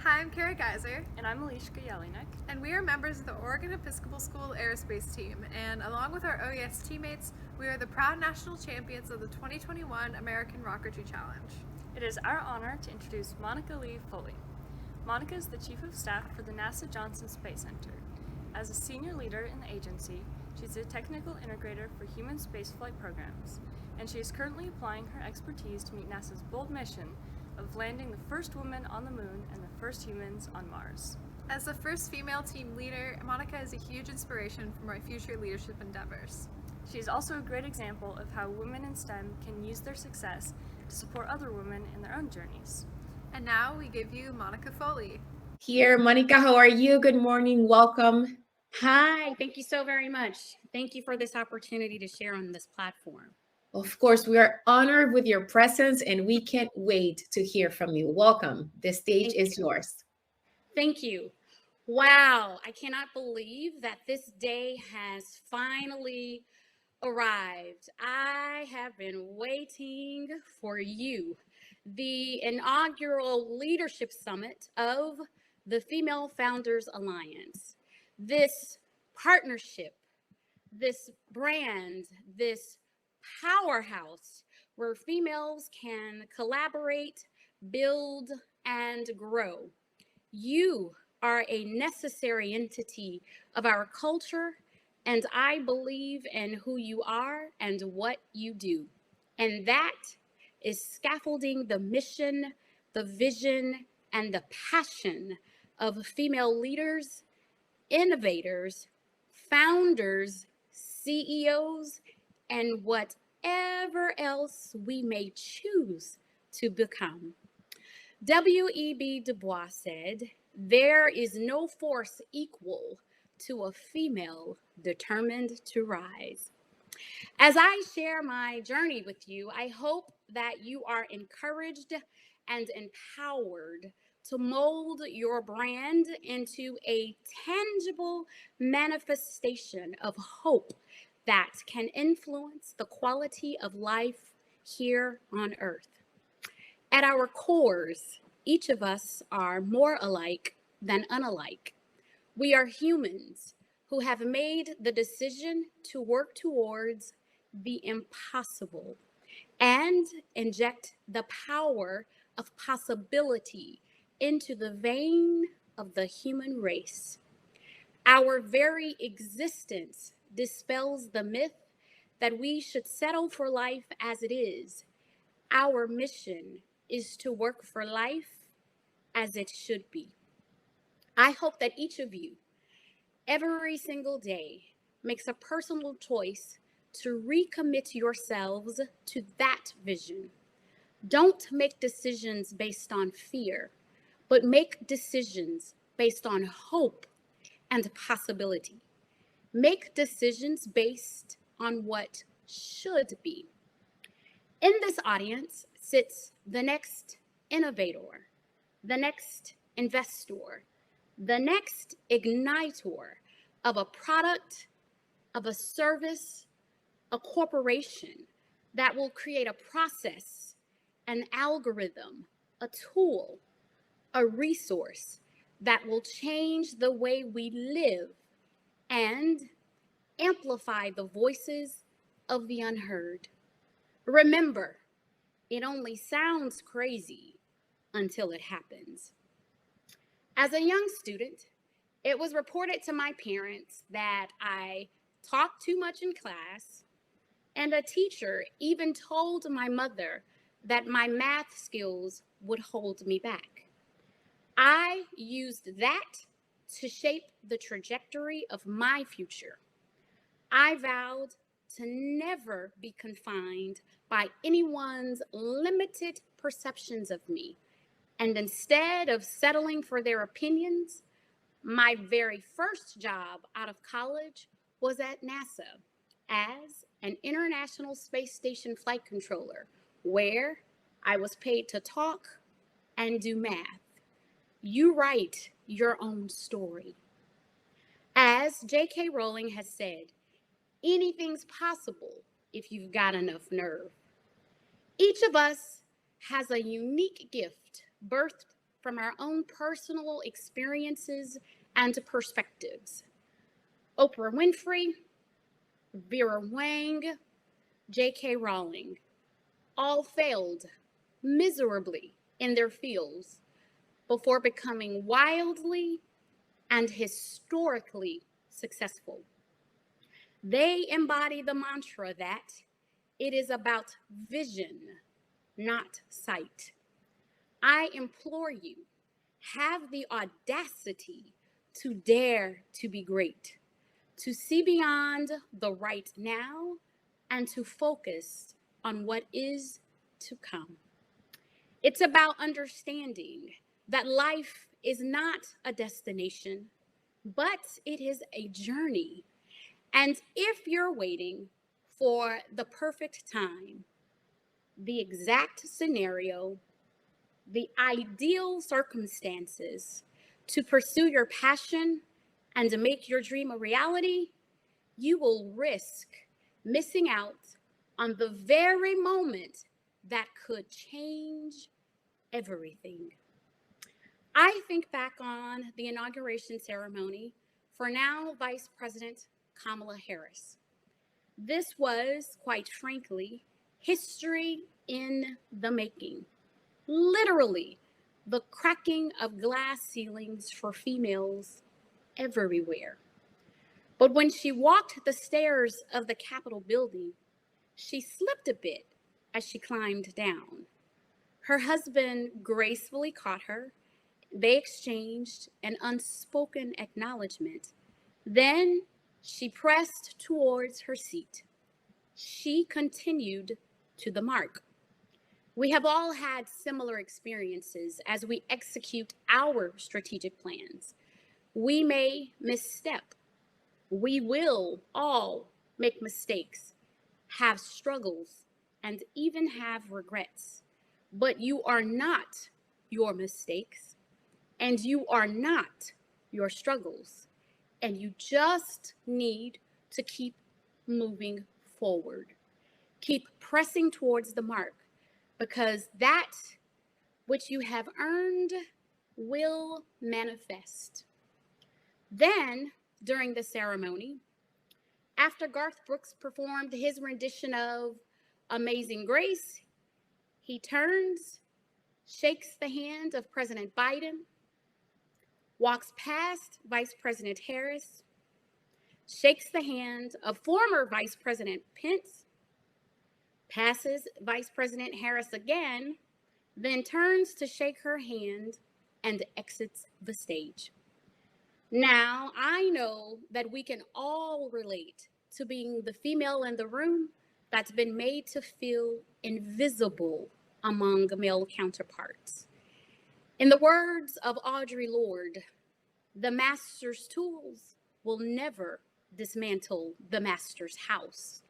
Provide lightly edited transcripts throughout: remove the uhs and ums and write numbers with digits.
Hi, I'm Kara Geiser, And I'm Alishka Jelinek. and we are members of the Oregon Episcopal School Aerospace Team, and along with our OES teammates, we are the proud national champions of the 2021 American Rocketry Challenge. It is our honor to introduce Monica Lee Foley. Monica is the Chief of Staff for the NASA Johnson Space Center. As a senior leader in the agency, she's a technical integrator for human spaceflight programs, and she is currently applying her expertise to meet NASA's bold mission of landing the first woman on the moon and the first humans on Mars. As the first female team leader, Monica is a huge inspiration for my future leadership endeavors. She is also a great example of how women in STEM can use their success to support other women in their own journeys. And now we give you Monica Foley. Here, Monica, how are you? Good morning. Welcome. Hi, thank you so very much. Thank you for this opportunity to share on this platform. Of course, we are honored with your presence and we can't wait to hear from you. Welcome. The stage is yours. Thank you. Wow, I cannot believe that this day has finally arrived. I have been waiting for you. The inaugural leadership summit of the Female Founders Alliance. This partnership, this brand, this powerhouse where females can collaborate, build, and grow. You are a necessary entity of our culture, and I believe in who you are and what you do. And that is scaffolding the mission, the vision, and the passion of female leaders, innovators, founders, CEOs, and whatever else we may choose to become. W.E.B. Du Bois said, "There is no force equal to a female determined to rise." As I share my journey with you, I hope that you are encouraged and empowered to mold your brand into a tangible manifestation of hope that can influence the quality of life here on earth. At our cores, each of us are more alike than unalike. We are humans who have made the decision to work towards the impossible and inject the power of possibility into the vein of the human race. Our very existence dispels the myth that we should settle for life as it is. Our mission is to work for life as it should be. I hope that each of you, every single day, makes a personal choice to recommit yourselves to that vision. Don't make decisions based on fear, but make decisions based on hope and possibility. Make decisions based on what should be. In this audience sits the next innovator, the next investor, the next igniter of a product, of a service, a corporation that will create a process, an algorithm, a tool, a resource that will change the way we live and amplify the voices of the unheard. Remember, it only sounds crazy until it happens. As a young student, it was reported to my parents that I talked too much in class, and a teacher even told my mother that my math skills would hold me back. I used that to shape the trajectory of my future. I vowed to never be confined by anyone's limited perceptions of me. And instead of settling for their opinions, my very first job out of college was at NASA as an International Space Station flight controller, where I was paid to talk and do math. You write your own story. As J.K. Rowling has said, anything's possible if you've got enough nerve. Each of us has a unique gift birthed from our own personal experiences and perspectives. Oprah Winfrey, Vera Wang, J.K. Rowling all failed miserably in their fields before becoming wildly and historically successful. They embody the mantra that it is about vision, not sight. I implore you, have the audacity to dare to be great, to see beyond the right now, and to focus on what is to come. It's about understanding that life is not a destination, but it is a journey. And if you're waiting for the perfect time, the exact scenario, the ideal circumstances to pursue your passion and to make your dream a reality, you will risk missing out on the very moment that could change everything. I think back on the inauguration ceremony for now Vice President Kamala Harris. This was, quite frankly, history in the making. Literally, the cracking of glass ceilings for females everywhere. But when she walked the stairs of the Capitol building, she slipped a bit as she climbed down. Her husband gracefully caught her. They exchanged an unspoken acknowledgement. Then she pressed towards her seat. She continued to the mark. We have all had similar experiences as we execute our strategic plans. We may misstep. We will all make mistakes, have struggles, and even have regrets. But you are not your mistakes, and you are not your struggles. And you just need to keep moving forward. Keep pressing towards the mark, because that which you have earned will manifest. Then, during the ceremony, after Garth Brooks performed his rendition of Amazing Grace, he turns, shakes the hand of President Biden, walks past Vice President Harris, shakes the hand of former Vice President Pence, passes Vice President Harris again, then turns to shake her hand and exits the stage. Now, I know that we can all relate to being the female in the room that's been made to feel invisible among male counterparts. In the words of Audre Lorde, the master's tools will never dismantle the master's house.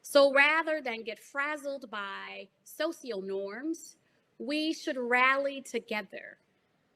So rather than get frazzled by social norms, we should rally together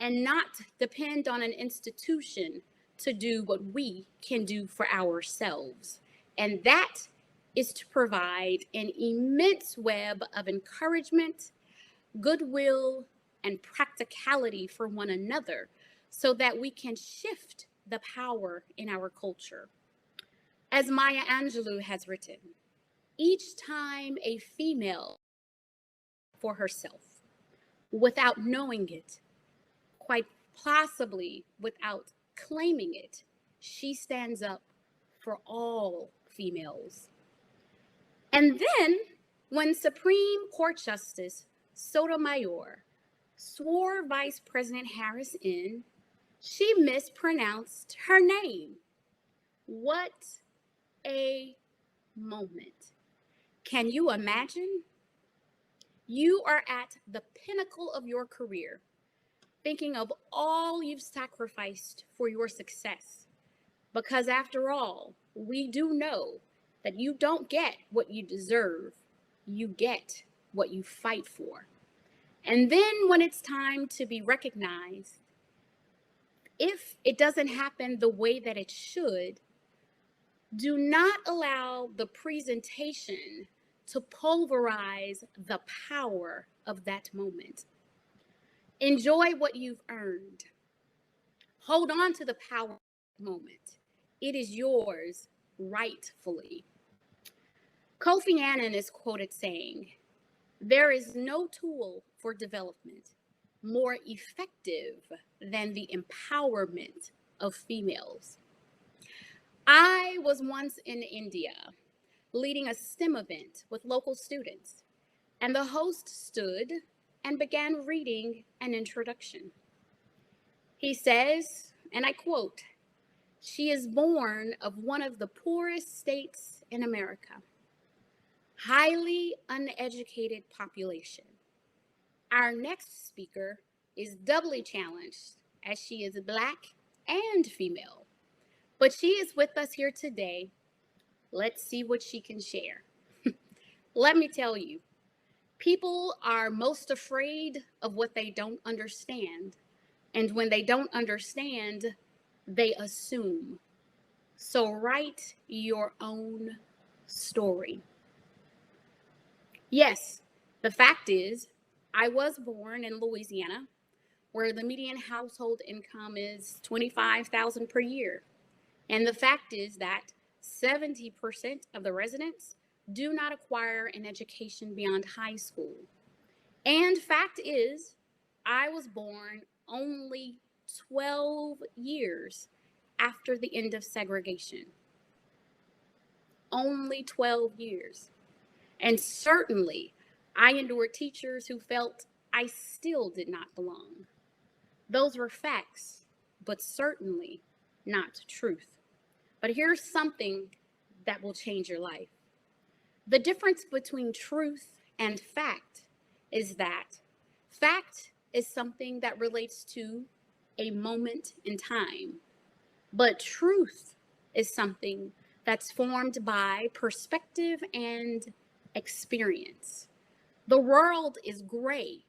and not depend on an institution to do what we can do for ourselves. And that is to provide an immense web of encouragement, goodwill, and practicality for one another so that we can shift the power in our culture. As Maya Angelou has written, each time a female for herself, without knowing it, quite possibly without claiming it, she stands up for all females. And then, when Supreme Court Justice Sotomayor swore Vice President Harris in, she mispronounced her name. What a moment. Can you imagine? You are at the pinnacle of your career, thinking of all you've sacrificed for your success. Because after all, we do know that you don't get what you deserve, you get what you fight for. And then when it's time to be recognized, if it doesn't happen the way that it should, do not allow the presentation to pulverize the power of that moment. Enjoy what you've earned. Hold on to the power moment. It is yours rightfully. Kofi Annan is quoted saying, "There is no tool for development more effective than the empowerment of females." I was once in India leading a STEM event with local students, and the host stood and began reading an introduction. He says, and I quote, "She is born of one of the poorest states in America. Highly uneducated population. Our next speaker is doubly challenged as she is Black and female, but she is with us here today. Let's see what she can share." Let me tell you, people are most afraid of what they don't understand. And when they don't understand, they assume. So write your own story. Yes, the fact is, I was born in Louisiana, where the median household income is $25,000 per year. And the fact is that 70% of the residents do not acquire an education beyond high school. And fact is, I was born only 12 years after the end of segregation. Only 12 years. And certainly, I endured teachers who felt I still did not belong. Those were facts, but certainly not truth. But here's something that will change your life. The difference between truth and fact is that fact is something that relates to a moment in time, but truth is something that's formed by perspective and experience. The world is gray.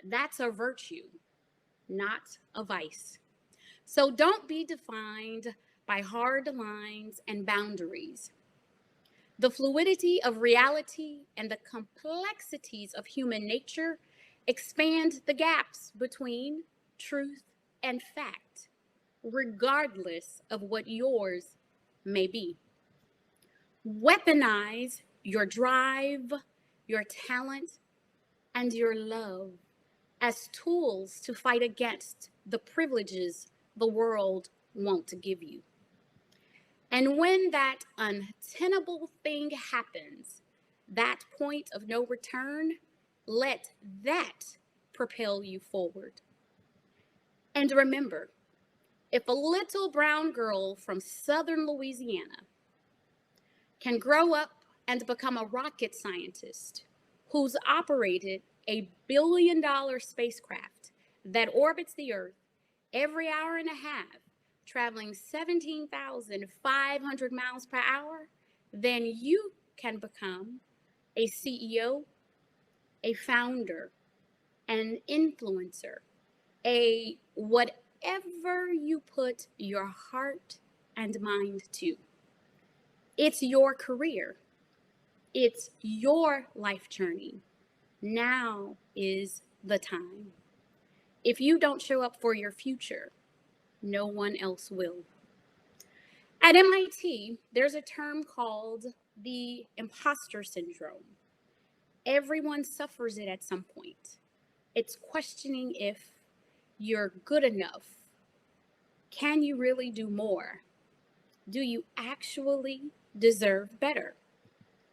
That's a virtue, not a vice. So don't be defined by hard lines and boundaries. The fluidity of reality and the complexities of human nature expand the gaps between truth and fact, regardless of what yours may be. Weaponize your drive, your talent, and your love as tools to fight against the privileges the world won't give you. And when that untenable thing happens, that point of no return, let that propel you forward. And remember, if a little brown girl from southern Louisiana can grow up and become a rocket scientist who's operated a billion-dollar spacecraft that orbits the Earth every hour and a half, traveling 17,500 miles per hour, then you can become a CEO, a founder, an influencer, a whatever you put your heart and mind to. It's your career. It's your life journey. Now is the time. If you don't show up for your future, no one else will. At MIT, there's a term called the imposter syndrome. Everyone suffers it at some point. It's questioning if you're good enough. Can you really do more? Do you actually deserve better?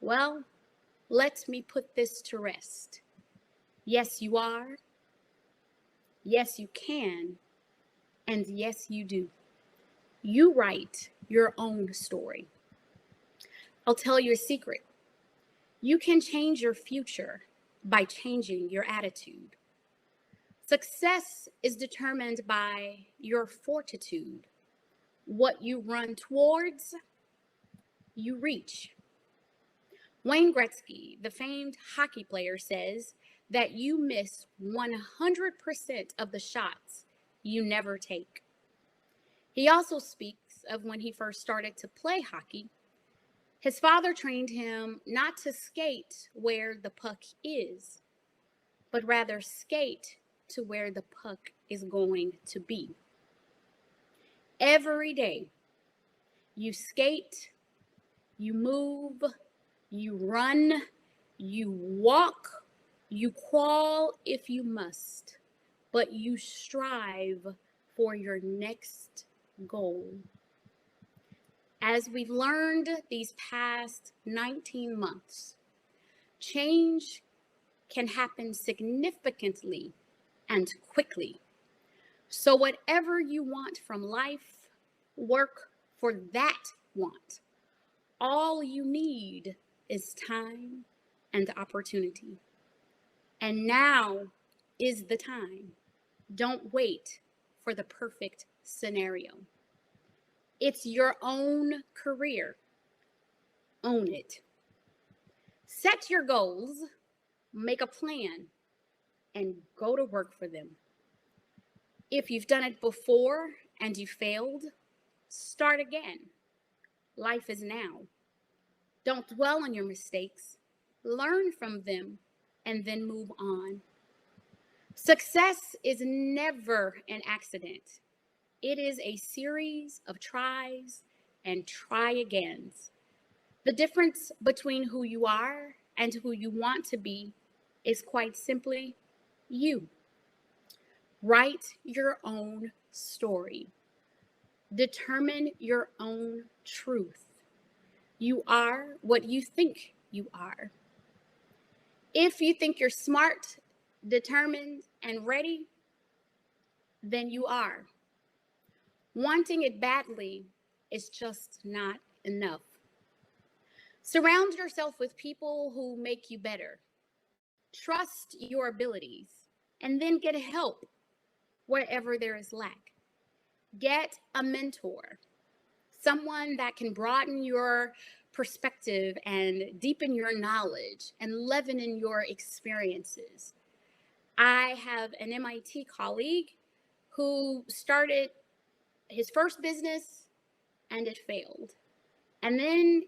Well, let me put this to rest. Yes, you are. Yes, you can. And yes, you do. You write your own story. I'll tell you a secret. You can change your future by changing your attitude. Success is determined by your fortitude. What you run towards, you reach. Wayne Gretzky, the famed hockey player, says that you miss 100% of the shots you never take. He also speaks of when he first started to play hockey. His father trained him not to skate where the puck is, but rather skate to where the puck is going to be. Every day, you skate, you move, you run, you walk, you crawl if you must, but you strive for your next goal. As we've learned these past 19 months, change can happen significantly and quickly. So whatever you want from life, work for that want. All you need is time and opportunity. And now is the time. Don't wait for the perfect scenario. It's your own career. Own it. Set your goals, make a plan, and go to work for them. If you've done it before and you failed, start again. Life is now. Don't dwell on your mistakes. Learn from them and then move on. Success is never an accident. It is a series of tries and try agains. The difference between who you are and who you want to be is quite simply you. Write your own story. Determine your own truth. You are what you think you are. If you think you're smart, determined, and ready, then you are. Wanting it badly is just not enough. Surround yourself with people who make you better. Trust your abilities, and then get help wherever there is lack. Get a mentor, someone that can broaden your perspective and deepen your knowledge and leaven in your experiences. I have an MIT colleague who started his first business and it failed. And then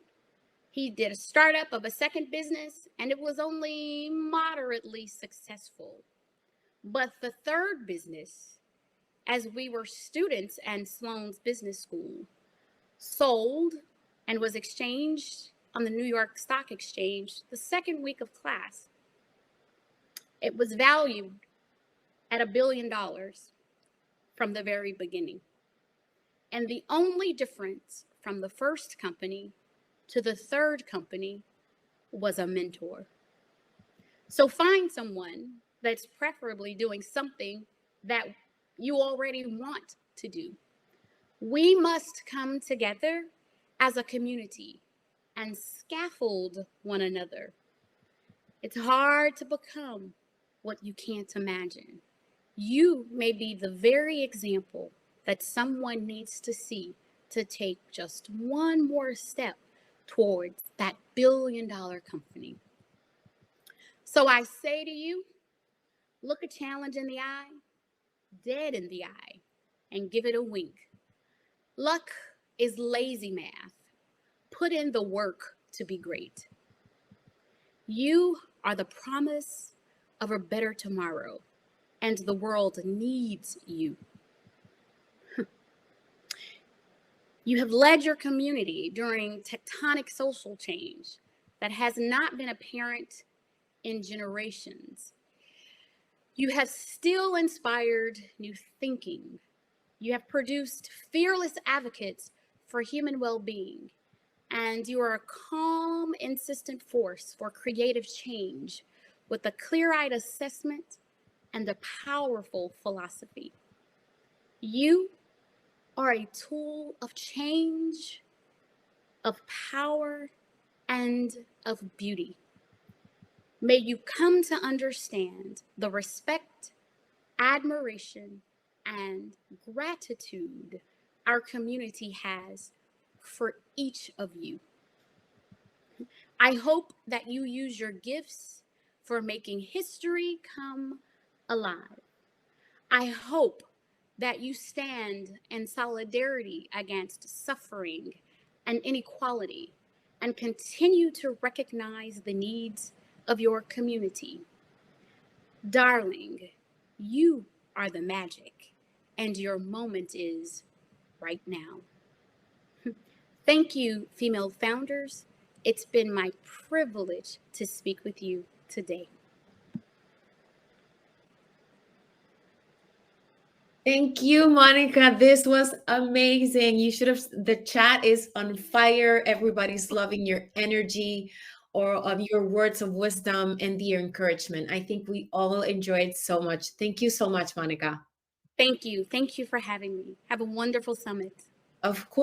he did a startup of a second business and it was only moderately successful. But the third business, as we were students at Sloan's Business School, sold and was exchanged on the New York Stock Exchange the second week of class. It was valued at $1 billion from the very beginning. And the only difference from the first company to the third company was a mentor. So find someone that's preferably doing something that you already want to do. We must come together as a community and scaffold one another. It's hard to become what you can't imagine. You may be the very example that someone needs to see to take just one more step towards that $1 billion company. So I say to you, look a challenge in the eye, dead in the eye, and give it a wink. Luck is lazy math. Put in the work to be great. You are the promise of a better tomorrow, and the world needs you. You have led your community during tectonic social change that has not been apparent in generations. You have still inspired new thinking. You have produced fearless advocates for human well-being, and you are a calm, insistent force for creative change with a clear-eyed assessment and a powerful philosophy. You are a tool of change, of power, and of beauty. May you come to understand the respect, admiration, and gratitude our community has for each of you. I hope that you use your gifts for making history come alive. I hope that you stand in solidarity against suffering and inequality and continue to recognize the needs of your community. Darling, You are the magic, and your moment is right now. Thank you, female founders. It's been my privilege to speak with you today. Thank you, Monica. This was amazing. You should have, the chat is on fire. Everybody's loving your energy or of your words of wisdom and the encouragement. I think we all enjoyed so much. Thank you so much, Monica. Thank you. Thank you for having me. Have a wonderful summit. Of course.